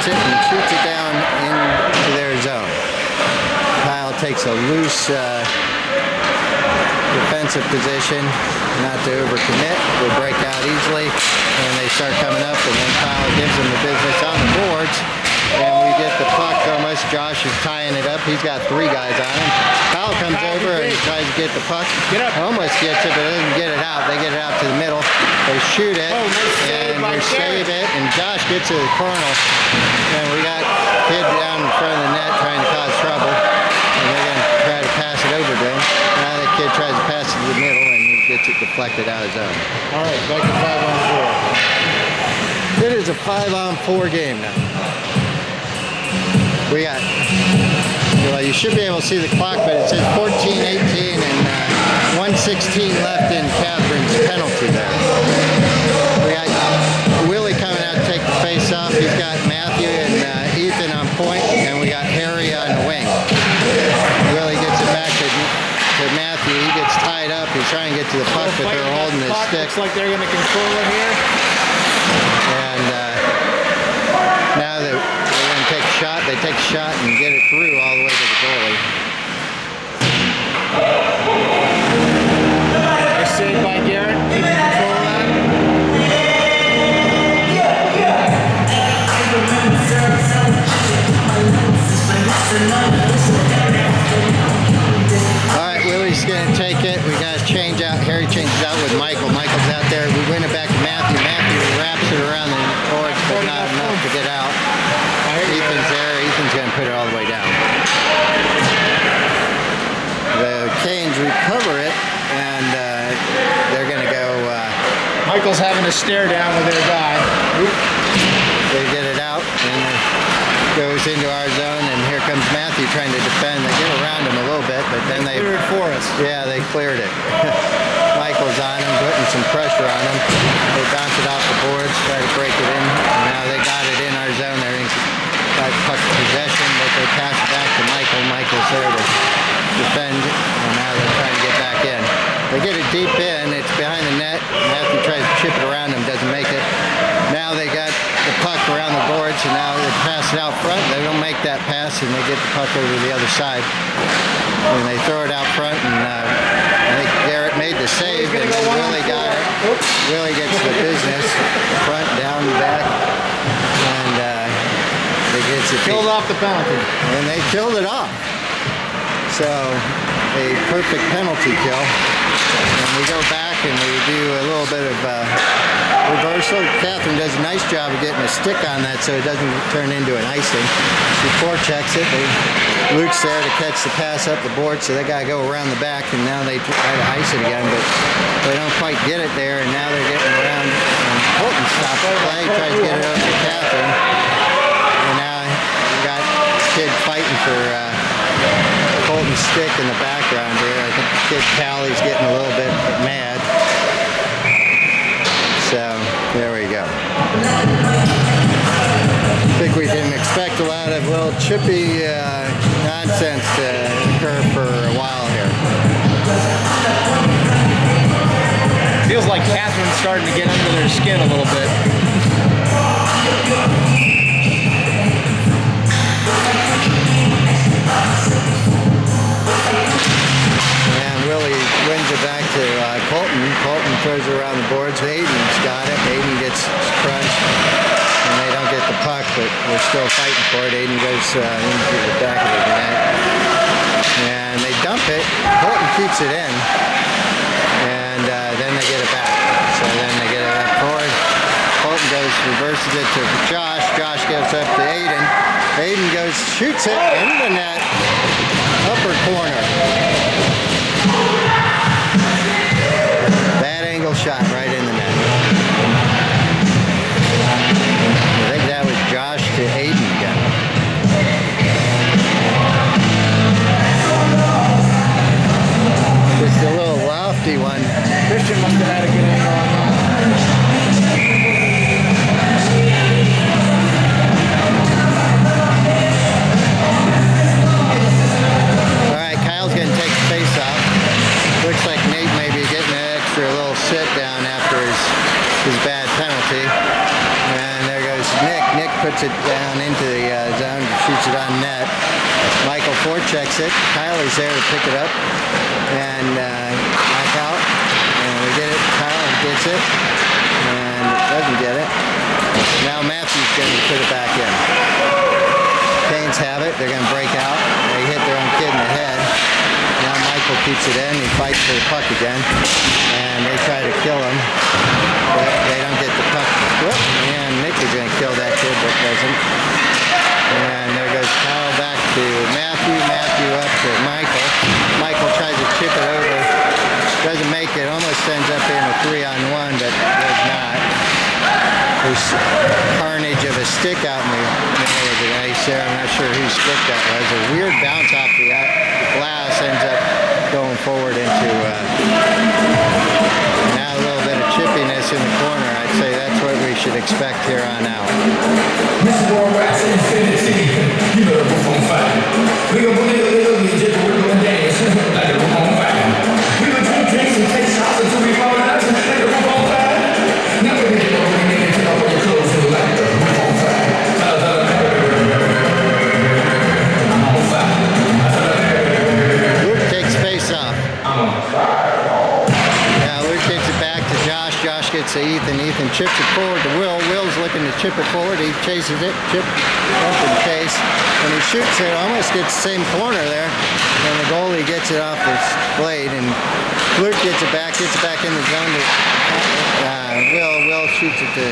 gets it and shoots it down into their zone. Kyle takes a loose defensive position, not to overcommit. They break out easily, and they start coming up, and then Kyle gives them the business on the boards, and we get the puck almost. Josh is tying it up. He's got 3 guys on him. Kyle comes over and tries to get the puck. Almost gets it, but doesn't get it out. They get it out to the middle. They shoot it, and they save it, and Josh gets to the corner, and we got kid down in front of the net trying to cause trouble, and they're going to try to pass it over to him. Now the kid tries to pass it to the middle, and he gets it deflected out of zone. All right, back to 5-on-4. It is a 5-on-4 game now. We got, well, you should be able to see the clock, but it says 14-18 and 1:16 left in Catherine's penalty there. We got Willie coming out to take the face off. He's got Matthew and Ethan on point, and we got Harry on the wing. Willie gets it back to Matthew. He gets tied up. He's trying to get to the puck, but they're holding his stick. Looks like they're going to control it here. And now they're going to take a shot. They take a shot and get it through all the way to the goalie. Nice save by Garrett. Keeping control of that. All right, Willie's going to take it. We got to change out. Harry changes out with Michael. Michael's out there. We win it back to Matthew. Matthew wraps it around the boards, but not enough to get out. Ethan's there. Ethan's going to put it all the way down. The Canes recover it, and they're going to go. Michael's having a stare down with their guy. They get it out, and it goes into our zone, and here comes Matthew trying to defend. They get around him a little bit, but then they cleared it for us. Yeah, they cleared it. Michael's on him, putting some pressure on him. They bounce it off the boards, try to break it in. And now they got it in our zone. They're in puck possession, but they pass it back to Michael. Michael's there to defend, and now they're trying to get back in. They get it deep in. It's behind the net. Matthew tries to chip it around him, doesn't make it. Now they got the puck around the boards, and now they pass it out front. They don't make that pass, and they get the puck over to the other side. And they throw it out front, and I think Garrett made the save, and Willie got it. Willie gets the business, front, down, back, and they gets it. Killed off the penalty. And they killed it off. So, a perfect penalty kill. And we go back and we do a little bit of reversal. Catherine does a nice job of getting a stick on that so it doesn't turn into an icing. She forechecks it. Luke's there to catch the pass up the board, so they got to go around the back, and now they try to ice it again, but they don't quite get it there, and now they're getting around. And Colton stops the play, tries to get it over to Catherine. And now we got this kid fighting for Colton's stick in the background here. I think the kid Callie's getting a little bit mad. So, there we go. I think we can expect a lot of little chippy nonsense to occur for a while here. Feels like Catherine's starting to get under their skin a little bit. And Willie wins it back to Colton. Colton throws it around the boards. Aiden's got it. Aiden gets crunched, and they don't get the puck, but we're still fighting for it. Aiden goes into the back of the net, and they dump it. Colton keeps it in, and then they get it back. So then they get it up forward. Colton goes, reverses it to Josh. Josh gives up to Aiden. Aiden goes, shoots it into the net, upper corner. Bad angle shot right in the net. I think that was Josh to Aiden again. Just a little lofty one. Christian must have had a good angle on that. Alright, Kyle's going to take the face off. Looks like Nate may be getting an extra little sit down after his bad penalty. And there goes Nick. Nick put puts it down into the zone, shoots it on net. Michael forechecks it. Kylie's there to pick it up and knock out. And we get it. Kyle gets it and doesn't get it. Now Matthew's going to put it back in. Canes have it. They're going to break out. They hit their own kid in the head. Now Michael keeps it in. He fights for the puck again. And they try to kill him. But they don't get the puck. Whoop. And Nick is going to kill that kid, but doesn't. And there goes Kyle back to Matthew. Matthew up to Michael. Michael tries to chip it over. Doesn't make it. Almost ends up being a 3-on-1, but does not. There's carnage of a stick out in the middle of the ice there. I'm not sure whose stick that was. A weird bounce off the glass ends up going forward into now a little bit of chippiness in the corner. I'd say that's what we should expect here on out. This war rats infinity. You better move on fire. We gonna believe a little bit, we're gonna dance like a move on fire. We gonna drink drinks and take shots until we fall out and like a move on fire. Now we're gonna get over and take off all your clothes and like a move on fire. I'm on fire. Luke takes face off. I'm on fire. Now Luke takes it back to Josh. Josh gets to Ethan. Ethan chips it forward to Will. Will's looking to chip it forward. He chases it. Chip, bump and chase. When he shoots it, almost gets the same corner there. And the goalie gets it off his blade. And Luke gets it back in the zone to Will. Will shoots it to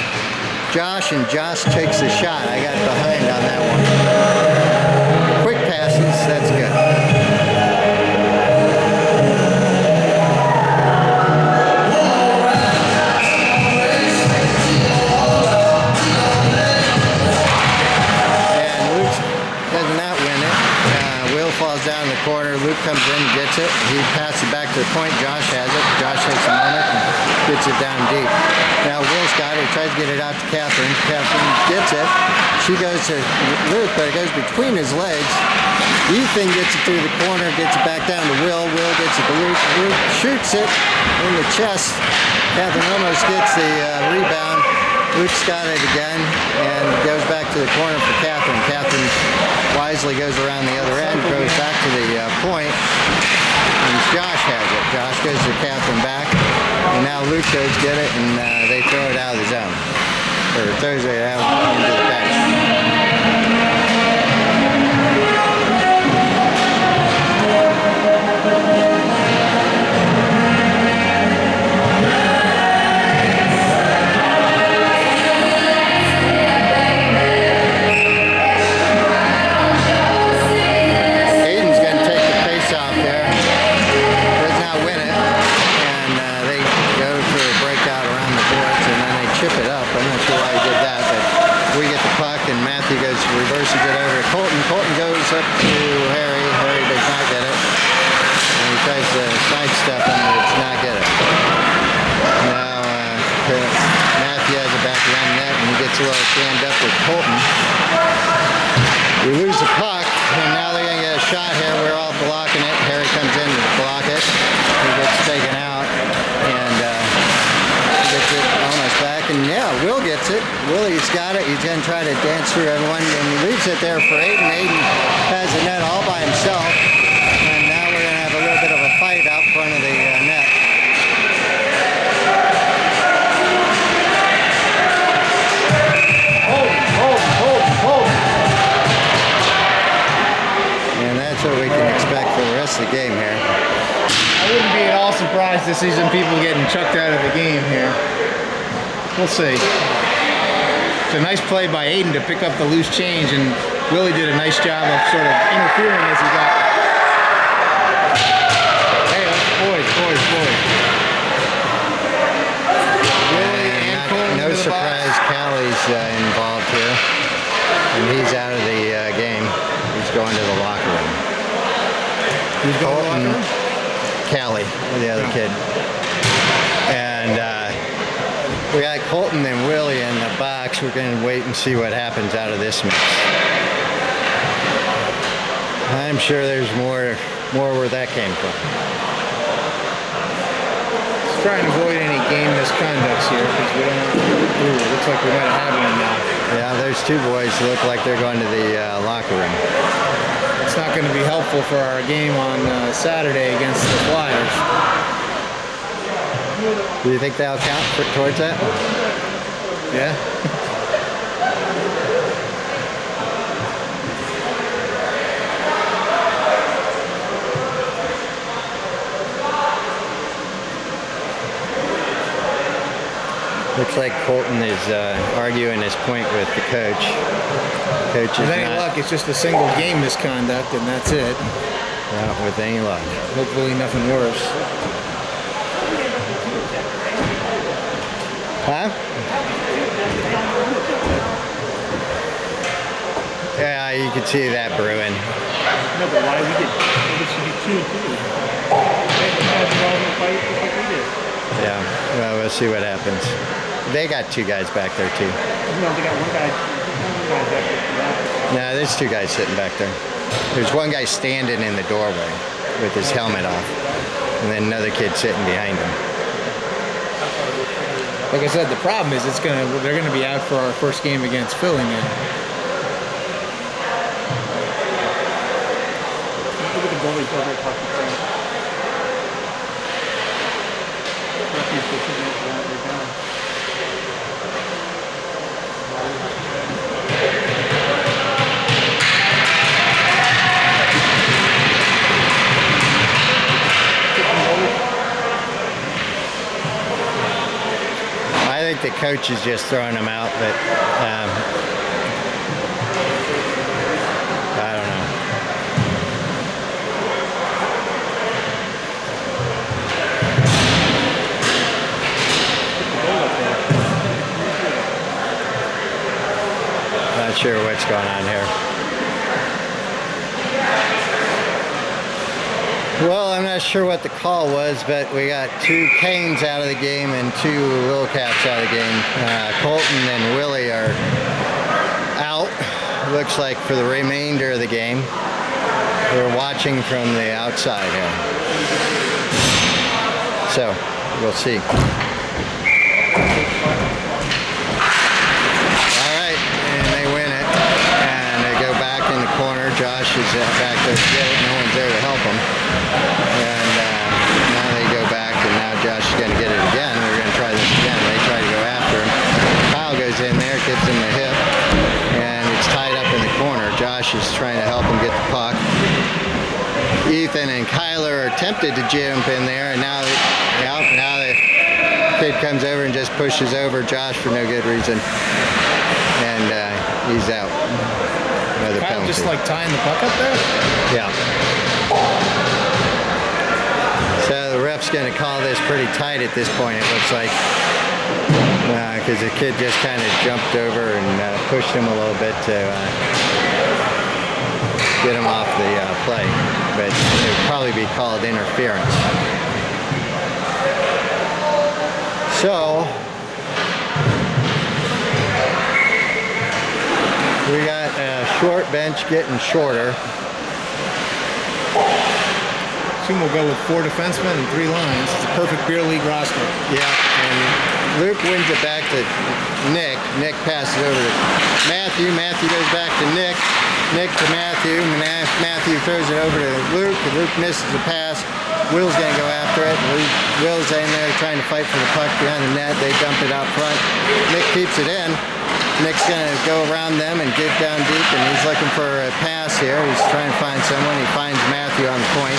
Josh, and Josh takes the shot. I got behind on that one. Quick passes, that's good. Falls down in the corner. Luke comes in and gets it. He passes it back to the point. Josh has it. Josh takes a moment and gets it down deep. Now Will's got it. He tries to get it out to Catherine. Catherine gets it. She goes to Luke, but it goes between his legs. Ethan gets it through the corner, gets it back down to Will. Will gets it to Luke. Luke shoots it in the chest. Catherine almost gets the rebound. Luke's got it again and goes back to the corner for Catherine. Catherine wisely goes around the other end, goes back to the point, and Josh has it. Josh goes to Catherine back, and now Luke goes get it, and they throw it out of the zone, or throws it out into the bench. Reverses it over to Colton. Colton goes up to Harry. Harry does not get it. And he tries to sidestep him, but does not get it. Now Matthew has it back around the net, and he gets a little jammed up with Colton. We lose the puck, and now they're going to get a shot here. We're all blocking it. Harry comes in to block it. He gets taken out, and gets it almost back, and yeah, Will gets it. Willie's got it. He's going to try to dance through everyone, and he leaves it there for Aiden. Aiden has the net all by himself, and now we're going to have a little bit of a fight out front of the net. Hold. And that's what we can expect for the rest of the game here. I wouldn't be at all surprised to see some people getting chucked out of the game here. We'll see. It's a nice play by Aiden to pick up the loose change, and Willie did a nice job of sort of interfering as he got. Hey, boys. Willie and Colton. No surprise, Callie's involved here, and he's out of the game. He's going to the locker room. Who's going to the locker room? Callie, the other kid. And we got Colton and Willie in the box. We're going to wait and see what happens out of this mix. I'm sure there's more where that came from. Just trying to avoid any game misconducts here because we don't. Ooh, looks like we might have one now. Yeah, those two boys look like they're going to the locker room. It's not going to be helpful for our game on Saturday against the Flyers. Do you think they'll count towards that? Yeah. Looks like Colton is arguing his point with the coach. Coach is With any not luck, it's just a single game misconduct, and that's it. out with any luck. Hopefully nothing worse. Huh? Yeah, you can see that brewing. No, but why we did? Maybe it should be 2 and 2. They guys are all gonna fight just like we did. Yeah, well, we'll see what happens. They got two guys back there too. No, they got one guy back there. No, there's two guys sitting back there. There's one guy standing in the doorway with his helmet off, and then another kid sitting behind him. Like I said, the problem is they're gonna be out for our first game against Philly now. Look at the goalies over at Hockey Town. Referees go shooting it down, they're down. I think the coach is just throwing them out, but I don't know. Not sure what's going on here. Well, I'm not sure what the call was, but we got 2 Canes out of the game and 2 Little Cats out of the game. Colton and Willie are out, looks like, for the remainder of the game. We're watching from the outside here. So, we'll see. All right, and they win it. And they go back in the corner. Josh is back there to get it. No one's there to help him. And now they go back, and now Josh is going to get it again. We're going to try this again. They try to go after him. Kyle goes in there, gives him the hip, and it's tied up in the corner. Josh is trying to help him get the puck. Ethan and Kyler are tempted to jump in there, and now the kid comes over and just pushes over Josh for no good reason. And he's out. Another Kyle penalty. just like tying the puck up there? Yeah. So the ref's going to call this pretty tight at this point, it looks like. Because the kid just kind of jumped over and pushed him a little bit to get him off the play. But it would probably be called interference. So, we got a short bench getting shorter. Soon we'll go with 4 defensemen and 3 lines. It's a perfect beer league roster. Yeah, and Luke wins it back to Nick. Nick passes over to Matthew. Matthew goes back to Nick. Nick to Matthew. Matthew throws it over to Luke. Luke misses the pass. Will's going to go after it. Will's in there trying to fight for the puck behind the net. They dump it out front. Nick keeps it in. Nick's going to go around them and get down deep, and he's looking for a pass here. He's trying to find someone. He finds Matthew on the point.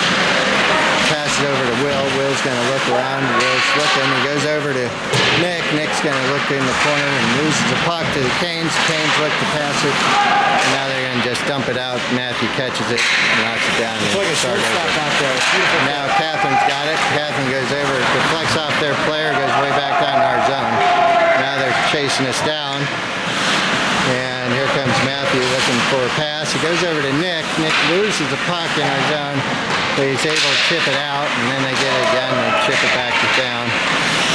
Passes over to Will. Will's going to look around. Will's looking. He goes over to Nick. Nick's going to look in the corner and loses the puck to the Canes. Canes look to pass it. And now they're going to just dump it out. Matthew catches it and knocks it down. It's like a shortstop out there. It's beautiful. Now Catherine's got it. Catherine goes over, deflects off their player, goes way back down to our zone. Now they're chasing us down. And here comes Matthew looking for a pass. He goes over to Nick. Nick loses the puck in our zone, but he's able to chip it out, and then they get it again, and they chip it back to down.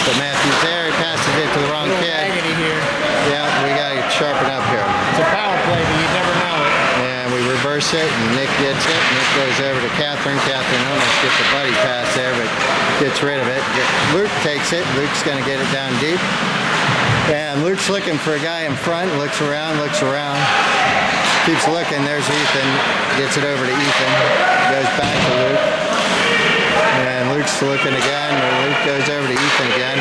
But Matthew's there. He passes it to the wrong Little kid. agony here. Yeah, we got to sharpen up here. It's a power play, but you never know it. And we reverse it, and Nick gets it. Nick goes over to Catherine. Catherine almost gets a buddy pass there, but gets rid of it. Luke takes it. Luke's going to get it down deep. And Luke's looking for a guy in front, looks around, keeps looking. There's Ethan, gets it over to Ethan, goes back to Luke. And Luke's looking again, and Luke goes over to Ethan again.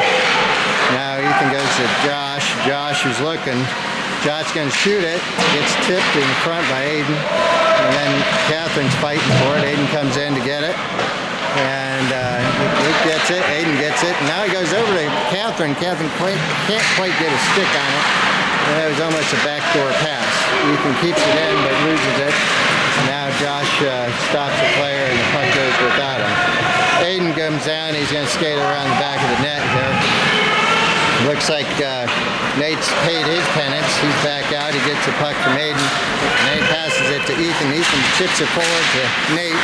Now Ethan goes to Josh. Josh is looking. Josh's going to shoot it, gets tipped in front by Aiden. And then Catherine's fighting for it. Aiden comes in to get it. And Luke gets it, Aiden gets it. Now he goes over to Catherine. Catherine can't quite get a stick on it. And that was almost a backdoor pass. Ethan keeps it in but loses it. Now Josh stops the player and the puck goes without him. Aiden comes down, he's going to skate around the back of the net here. Looks like Nate's paid his penance. He's back out, he gets the puck from Aiden. Nate passes it to Ethan. Ethan chips it forward to Nate.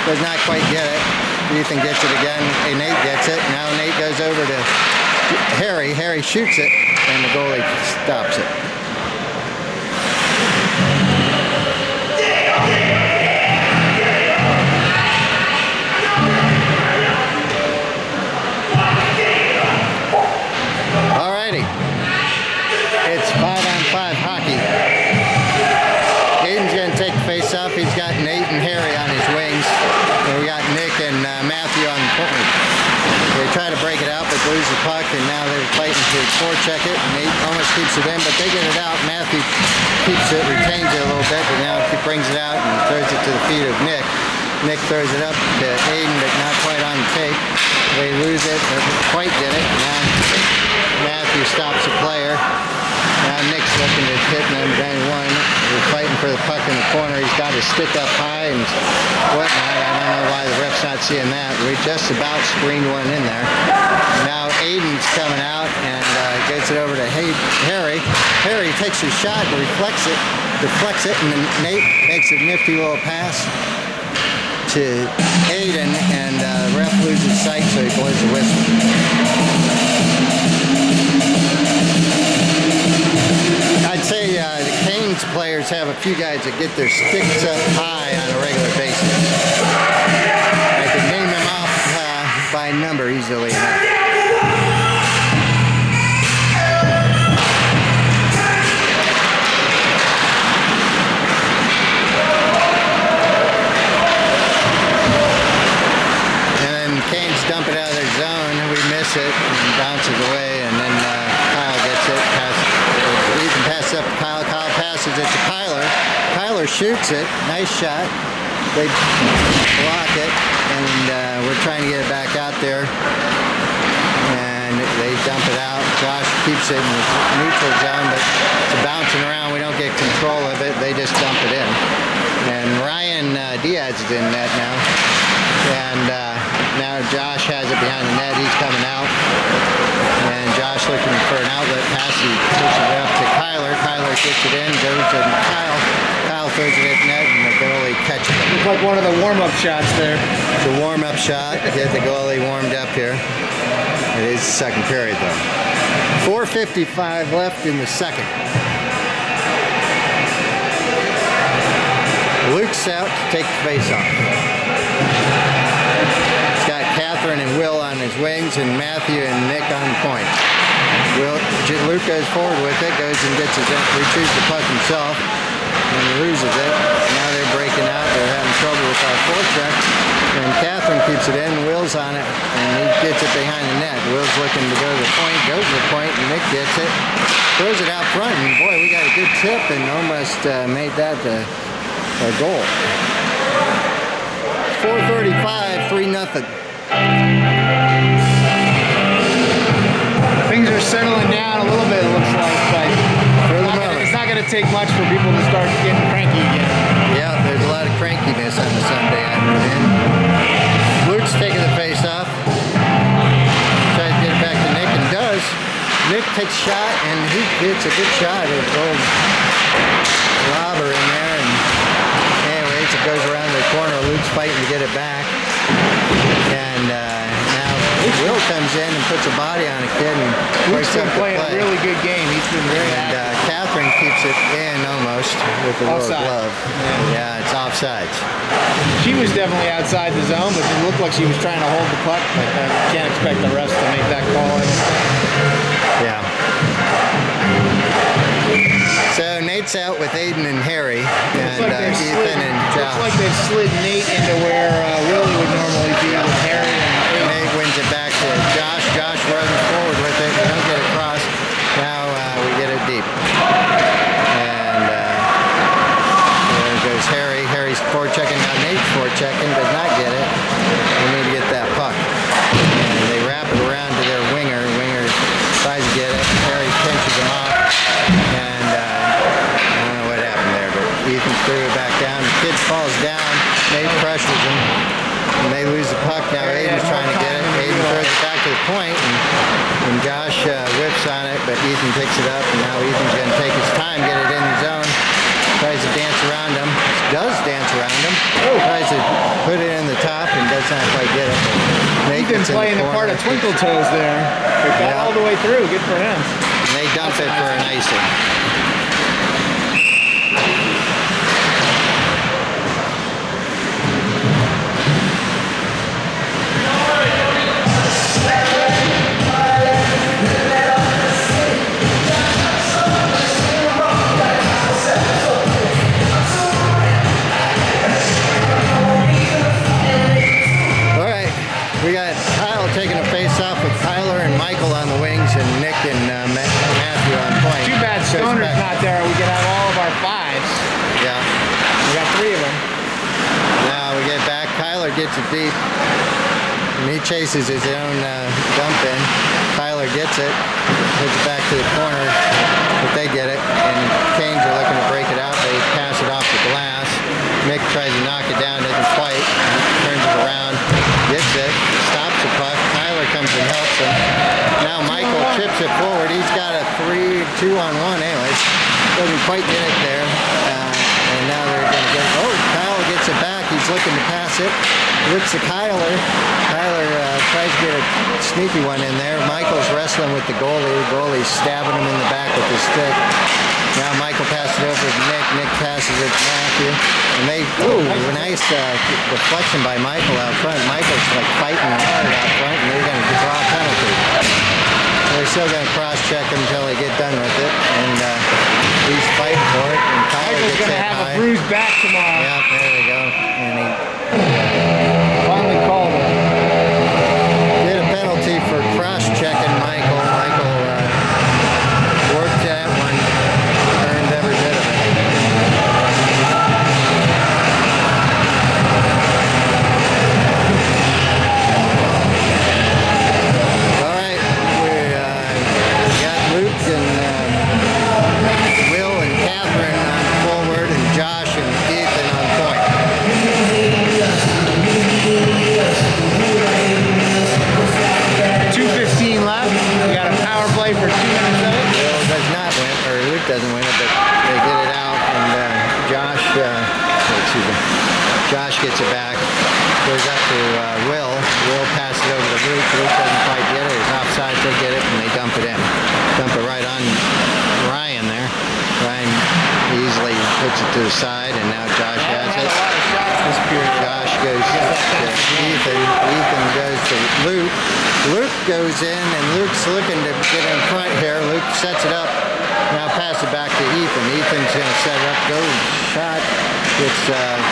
Does not quite get it. Ethan gets it again, and Nate gets it. Now Nate goes over to Harry. Harry shoots it, and the goalie stops it. Alrighty. It's 5-on-5 hockey. Aiden's going to take the face off. He's got Nate and Harry on his wings. And we got Nick and Matthew on the point. They try to break it out, but lose the puck, and now they're fighting to forecheck it. Nate almost keeps it in, but they get it out. Matthew keeps it, retains it a little bit, but now he brings it out and throws it to the feet of Nick. Nick throws it up to Aiden, but not quite on the tape. They lose it, but quite get it. Now Matthew stops the player. Now Nick's looking to hit them one. We're fighting for the puck in the corner. He's got his stick up high and whatnot. I don't know why the ref's not seeing that. We just about screened one in there. Now Aiden's coming out and gets it over to Harry. Harry takes his shot and deflects it, and then Nate makes a nifty little pass to Aiden, and the ref loses sight, so he blows the whistle. I'd say the Canes players have a few guys that get their sticks up high on a regular basis. I could name them off by number easily enough. And then Canes dump it out of their zone. We miss it and bounces away, and then Kyle gets it. Ethan passes up to Kyle. Kyle passes it to Kyler. Kyler shoots it. Nice shot. They block it, and we're trying to get it back out there. And they dump it out. Josh keeps it in the neutral zone, but it's bouncing around. We don't get control of it. They just dump it in. And Ryan Diaz is in net now. And now Josh has it behind the net. He's coming out. And Josh looking for an outlet pass. He pushes it up to Kyler. Kyler gets it in, goes to Kyle. Kyle throws it at net, and the goalie catches it. Looks like one of the warm-up shots there. It's a warm-up shot. Get the goalie warmed up here. It is the second period, though. 4:55 left in the second. Luke's out to take the face-off. He's got Catherine and Will on his wings, and Matthew and Nick on point. Luke goes forward with it, goes and retrieves the puck himself, and loses it. Now they're breaking out. They're having trouble with our forecheck. And Catherine keeps it in. Will's on it, and he gets it behind the net. Will's looking to go to the point, goes to the point, and Nick gets it. Throws it out front, and boy, we got a good tip and almost made that a goal. 4:35, 3-0. Things are settling down a little bit, it looks like, but it's not going to take much for people to start getting cranky again. Yeah, there's a lot of crankiness on the Sunday afternoon. Luke's taking the face off. Tries to get it back to Nick, and does. Nick takes a shot, and he gets a good shot. It goes lobber in there, and anyways, it goes around the corner. Luke's fighting to get it back. And now Will comes in and puts a body on a kid and Luke's been playing a really good game. He's been very active. Catherine keeps it in almost with the little Offside. glove. Yeah, it's offsides. She was definitely outside the zone, but it looked like she was trying to hold the puck. But can't expect the refs to make that call. Yeah. Nate's out with Aiden and Harry, and Looks like they've slid, Ethan and Josh. looks like they've slid Nate into where Willie would normally be with Harry and Aiden. Nate wins it back to Josh. Josh runs forward with it. We don't get it across. Now we get it deep. And there goes Harry. Harry's forechecking. Now Nate's forechecking. Does not get it. We need to get that puck. And they wrap it around to their winger. Winger tries to get it. Harry pinches him off. And I don't know what happened there, but Ethan threw it back down. The kid falls down. Nate pressures him. And they lose the puck. Now Aiden's trying to get it. Aiden throws it back to the point, and Josh whips on it, but Ethan picks it up, and now Ethan's going to take his time, get it in the zone. Tries to dance around him. Does dance around him. Tries to put it in the top and does not quite get it. Nate Ethan gets in playing the part of Twinkle Toes there. They got Yeah. all the way through. Good for him. And they dump it for an icing. We got Kyle taking a face-off with Tyler and Michael on the wings and Nick and Matthew on point. Too bad Stoner's not there. We can have all of our fives. Yeah. We got 3 of them. Now we get back. Kyler gets it deep. And he chases his own dump in. Tyler gets it. Puts it back to the corner. But they get it. And Canes are looking to break it out. They pass it off the glass. Nick tries to knock it down. Doesn't quite. Turns it around. Gets it. Stops the puck. Tyler comes and helps him. Now Michael chips it forward. He's got a 2-on-1 anyways. Doesn't quite get it there. And now they're going to get it. Oh, Kyle gets it back. He's looking to pass it. Looks to Kyler. Kyler tries to get a sneaky one in there. Michael's wrestling with the goalie. The goalie's stabbing him in the back with his stick. Now Michael passes it over to Nick. Nick passes it to Matthew. And they, nice deflection by Michael out front. Michael's like fighting hard out front, and they're going to draw a penalty. They're still going to cross-check him until they get done with it. And he's fighting for it. And Tyler Michael's gets going to hit have high. a bruised back tomorrow. Yeah, there we go. And he Finally called him. did a penalty for cross-checking Michael. Michael worked that one, earned every bit of it. All right, we got Luke and Will and Catherine on forward, and Josh and Ethan on point. 2:15 left. We got a power play for 2 minutes of it. Will does not win, or Luke doesn't win it, but they get it out, and Josh gets it back, goes up to Will. Will passes it over to Luke. Luke doesn't quite get it. It's offside. They get it, and they dump it in. Dump it right on Ryan there. Ryan easily puts it to the side, and now Josh They has haven't had it. a lot of shots this period. Josh goes to Ethan. Ethan goes to Luke. Luke goes in, and Luke's looking to get in front here. Luke sets it up. Now pass it back to Ethan. Ethan's going to set it up. Goes shot. Gets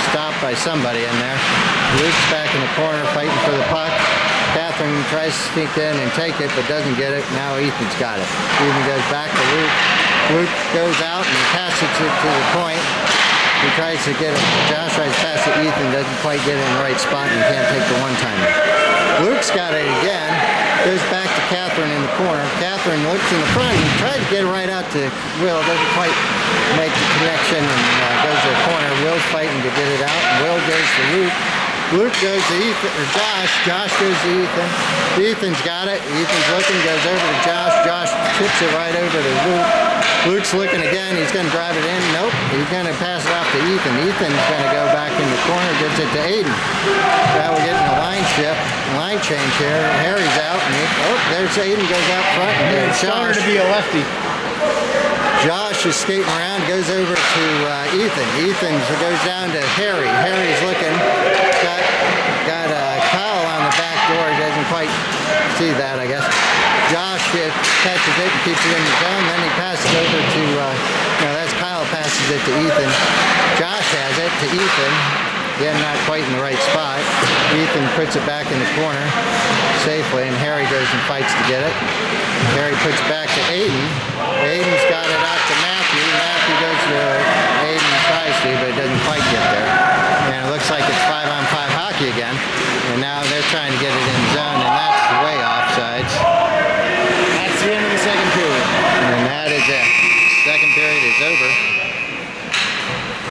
stopped by somebody in there. Luke's back in the corner fighting for the puck. Catherine tries to sneak in and take it, but doesn't get it. Now Ethan's got it. Ethan goes back to Luke. Luke goes out and passes it to the point. He tries to get it. Josh tries to pass it. Ethan doesn't quite get it in the right spot, and he can't take the one-timer. Luke's got it again. Goes back to Catherine in the corner. Catherine looks in the front and tries to get it right out to Will. Doesn't quite make the connection and goes to the corner. Will's fighting to get it out. Will goes to Luke. Luke goes to Ethan, or Josh. Josh goes to Ethan. Ethan's got it. Ethan's looking, goes over to Josh. Josh tips it right over to Luke. Luke's looking again. He's going to drive it in. Nope. He's going to pass it off to Ethan. Ethan's going to go back in the corner, gives it to Aiden. Now we're getting a line change here. Harry's out. And there's Aiden goes out front. And there's Stoner Josh. to be a lefty. Josh is skating around, goes over to Ethan. Ethan goes down to Harry. Harry's looking. Got Kyle on the back door. Doesn't quite see that, I guess. Josh catches it and keeps it in the zone. Then he passes over to, no, that's Kyle passing passes it to Ethan. Josh has it to Ethan. Again, not quite in the right spot. Ethan puts it back in the corner safely, and Harry goes and fights to get it. Harry puts it back to Aiden. Aiden's got it out to Matthew. Matthew goes to Aiden, tries to, but it doesn't quite get there. And it looks like it's 5-on-5 hockey again. And now they're trying to get it in zone, and that's way offsides. That's the end of the second period. And that is it. Second period is over.